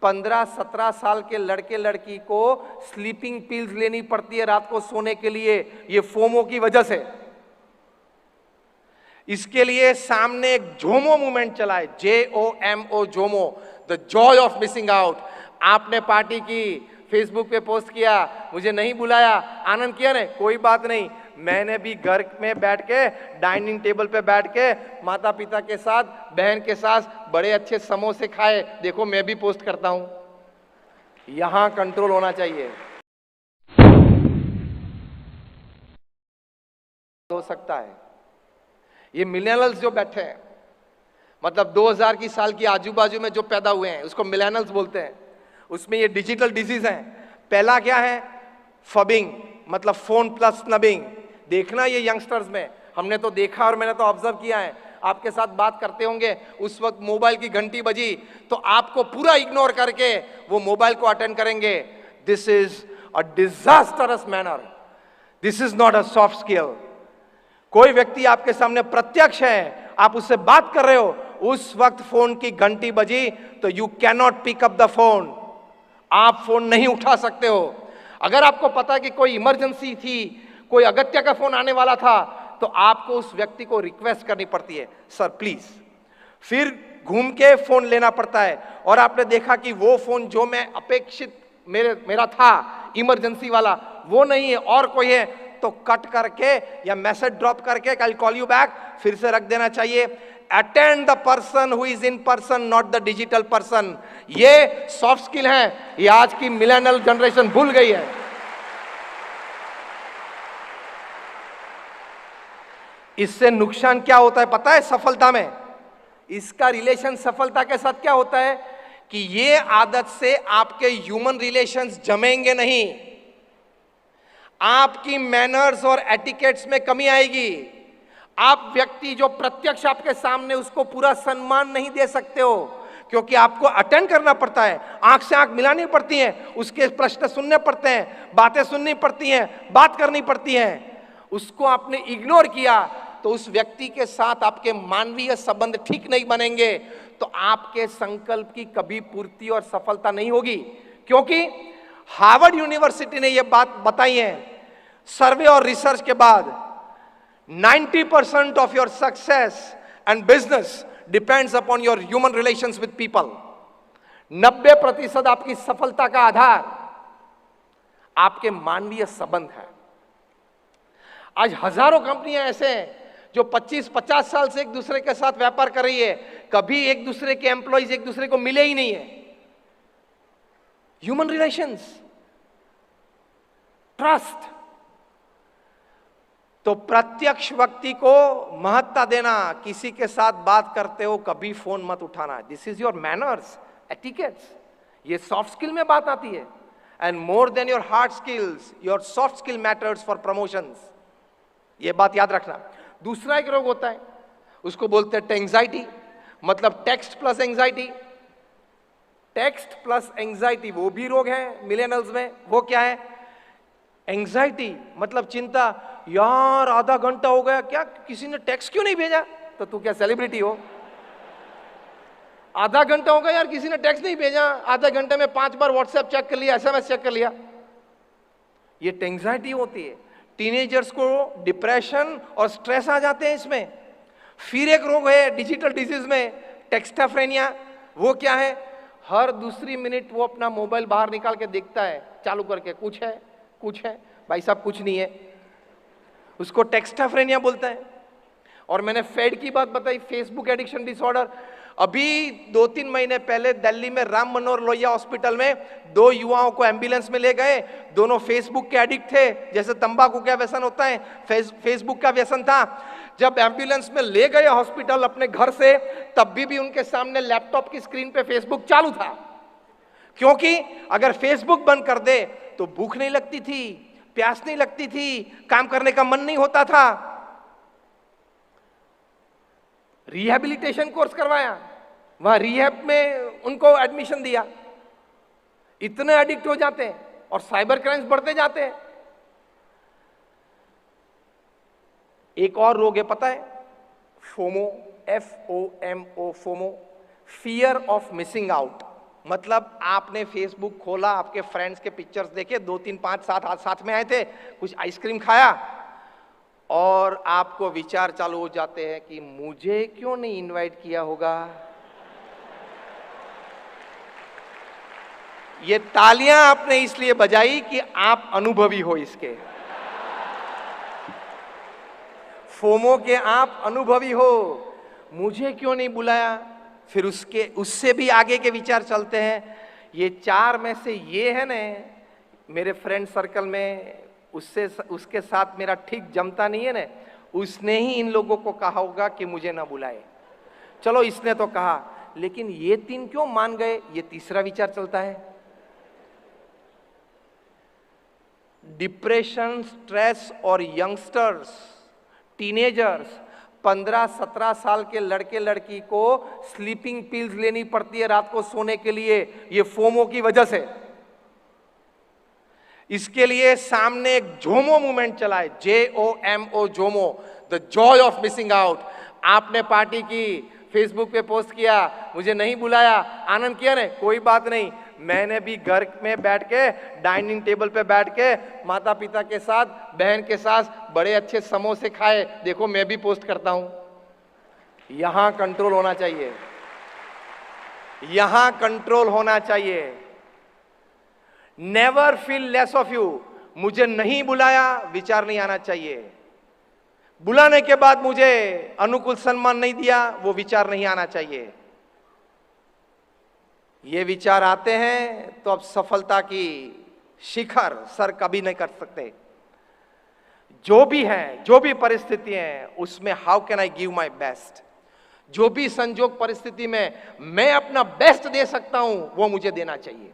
15-17 साल के लड़के लड़की को स्लीपिंग पिल्स लेनी पड़ती है रात को सोने के लिए, ये फोमो की वजह से। इसके लिए सामने एक जोमो मूवमेंट चला है, JOMO, Jomo, the Joy of missing out. आपने पार्टी की, फेसबुक पे पोस्ट किया, मुझे नहीं बुलाया, आनंद किया ने, कोई बात नहीं, मैंने भी घर में बैठ के, डाइनिंग टेबल पे बैठ के माता पिता के साथ, बहन के साथ बड़े अच्छे समोसे खाए, देखो मैं भी पोस्ट करता हूं। यहां कंट्रोल होना चाहिए। हो सकता है ये मिलेनियल्स जो बैठे हैं, मतलब 2000 की साल की आजू बाजू में जो पैदा हुए हैं उसको मिलेनियल्स बोलते हैं, उसमें ये डिजिटल डिजीज है। पहला क्या है? फबिंग, मतलब फोन प्लस स्नबिंग। देखना ये यंगस्टर्स में, हमने तो देखा और मैंने तो ऑब्जर्व किया है, आपके साथ बात करते होंगे, उस वक्त मोबाइल की घंटी बजी तो आपको पूरा इग्नोर करके वो मोबाइल को अटेंड करेंगे। This is a disastrous manner, this is not a soft skill. कोई व्यक्ति आपके सामने प्रत्यक्ष है, आप उससे बात कर रहे हो, उस वक्त फोन की घंटी बजी तो you can not pick up the phone, आप फोन नहीं उठा सकते हो। अगर आपको पता कि कोई इमरजेंसी थी, कोई अगत्य का फोन आने वाला था, तो आपको उस व्यक्ति को रिक्वेस्ट करनी पड़ती है, सर प्लीज। फिर घूम के फोन लेना पड़ता है, और आपने देखा कि वो फोन जो मैं अपेक्षित मेरा था इमरजेंसी वाला वो नहीं है और कोई है, तो कट करके या मैसेज ड्रॉप करके I will call you back फिर से रख देना चाहिए। Attend the person who is in person, not the digital person. ये सॉफ्ट स्किल है, ये आज की मिलेनियल जनरेशन भूल गई है। इससे नुकसान क्या होता है पता है सफलता में? इसका रिलेशन सफलता के साथ क्या होता है कि ये आदत से आपके ह्यूमन रिलेशंस जमेंगे नहीं, आपकी मैनर्स और एटिकेट्स में कमी आएगी। आप व्यक्ति जो प्रत्यक्ष आपके सामने, उसको पूरा सम्मान नहीं दे सकते हो, क्योंकि आपको अटेंड करना पड़ता है, आंख से आंख मिलानी पड़ती है, उसके प्रश्न सुनने पड़ते हैं, बातें सुननी पड़ती हैं, बात करनी पड़ती है। उसको आपने इग्नोर किया तो उस व्यक्ति के साथ आपके मानवीय संबंध ठीक नहीं बनेंगे, तो आपके संकल्प की कभी पूर्ति और सफलता नहीं होगी। क्योंकि हार्वर्ड यूनिवर्सिटी ने यह बात बताई है, सर्वे और रिसर्च के बाद 90% of your success and business depends upon your human relations with people. 90% आपकी सफलता का आधार आपके मानवीय संबंध है। आज हजारों कंपनियां ऐसे हैं जो 25-50 साल से एक दूसरे के साथ व्यापार कर रही है, कभी एक दूसरे के एम्प्लॉइज एक दूसरे को मिले ही नहीं है। Human relations, trust. तो प्रत्यक्ष व्यक्ति को महत्ता देना, किसी के साथ बात करते हो कभी फोन मत उठाना, this is your manners, etiquettes. ये सॉफ्ट स्किल में बात आती है। And more than your hard skills, your soft skill matters for promotions. ये बात याद रखना। दूसरा एक रोग होता है, उसको बोलते हैं एंजाइटी, मतलब text plus anxiety. Text plus anxiety वो भी रोग है मिलेनियल्स में। वो क्या है? एंजाइटी मतलब चिंता, यार आधा घंटा हो गया, क्या किसी ने टेक्स्ट क्यों नहीं भेजा? तो तू क्या सेलिब्रिटी हो? आधा घंटा हो गया यार, किसी ने टेक्स्ट नहीं भेजा, आधे घंटे में 5 बार व्हाट्सएप चेक कर लिया, SMS चेक कर लिया। ये एंजाइटी होती है। टीनेजर्स को डिप्रेशन और स्ट्रेस आ जाते हैं इसमें। फिर एक रोग है डिजिटल डिजीज में, टेक्स्टाफ्रेनिया। वो क्या है? हर दूसरी मिनट वो अपना मोबाइल बाहर निकाल के देखता है, चालू करके, कुछ है कुछ है, भाई साहब कुछ नहीं है। उसको टेक्स्टाफ्रेनिया बोलता है। और मैंने फेड की बात बताई, फेसबुक एडिक्शन डिसऑर्डर। अभी 2-3 महीने पहले दिल्ली में राम मनोहर लोहिया हॉस्पिटल में 2 युवाओं को एम्बुलेंस में ले गए। दोनों फेसबुक के एडिक्ट थे, जैसे तंबाकू का व्यसन होता है, फेसबुक का व्यसन था। जब एम्बुलेंस में ले गए हॉस्पिटल अपने घर से, तब भी उनके सामने लैपटॉप की स्क्रीन पे फेसबुक चालू था। क्योंकि अगर फेसबुक बंद कर दे तो भूख नहीं लगती थी, प्यास नहीं लगती थी, काम करने का मन नहीं होता था। रिहैबिलिटेशन कोर्स करवाया, वहां रिहैब में उनको एडमिशन दिया। इतने एडिक्ट हो जाते हैं और साइबर क्राइम्स बढ़ते जाते हैं। एक और रोग है पता है? FOMO, FOMO, FOMO, fear of missing out. मतलब आपने फेसबुक खोला, आपके फ्रेंड्स के पिक्चर्स देखे, 2 3 5 7 आज साथ में आए थे, कुछ आइसक्रीम खाया और आपको विचार चालू हो जाते हैं कि मुझे क्यों नहीं इनवाइट किया होगा। ये तालियां आपने इसलिए बजाई कि आप अनुभवी हो इसके, फोमो के आप अनुभवी हो। मुझे क्यों नहीं बुलाया, फिर उससे भी आगे के विचार चलते हैं। ये 4 में से ये है ना, मेरे फ्रेंड सर्कल में उसके साथ मेरा ठीक जमता नहीं है ना, उसने ही इन लोगों को कहा होगा कि मुझे ना बुलाए। चलो इसने तो कहा, लेकिन ये 3 क्यों मान गए, ये तीसरा विचार चलता है। डिप्रेशन, स्ट्रेस और यंगस्टर्स, टीनेजर्स, 15-17 साल के लड़के लड़की को स्लीपिंग पिल्स लेनी पड़ती है रात को सोने के लिए, ये फोमो की वजह से। इसके लिए सामने एक जोमो मूवमेंट चला है, JOMO, Jomo, the Joy of missing out. आपने पार्टी की, फेसबुक पे पोस्ट किया, मुझे नहीं बुलाया, आनंद किया ने, कोई बात नहीं, मैंने भी घर में बैठ के, डाइनिंग टेबल पे बैठ के, माता पिता के साथ, बहन के साथ बड़े अच्छे समोसे खाए, देखो मैं भी पोस्ट करता हूं। यहां कंट्रोल होना चाहिए, यहां कंट्रोल होना चाहिए। Never feel less of you, मुझे नहीं बुलाया विचार नहीं आना चाहिए। बुलाने के बाद मुझे अनुकूल सम्मान नहीं दिया, वो विचार नहीं आना चाहिए। ये विचार आते हैं तो अब सफलता की शिखर सर कभी नहीं कर सकते। जो भी है, जो भी परिस्थिति है, उसमें how can I give my best, जो भी संजोग परिस्थिति में मैं अपना बेस्ट दे सकता हूं वो मुझे देना चाहिए।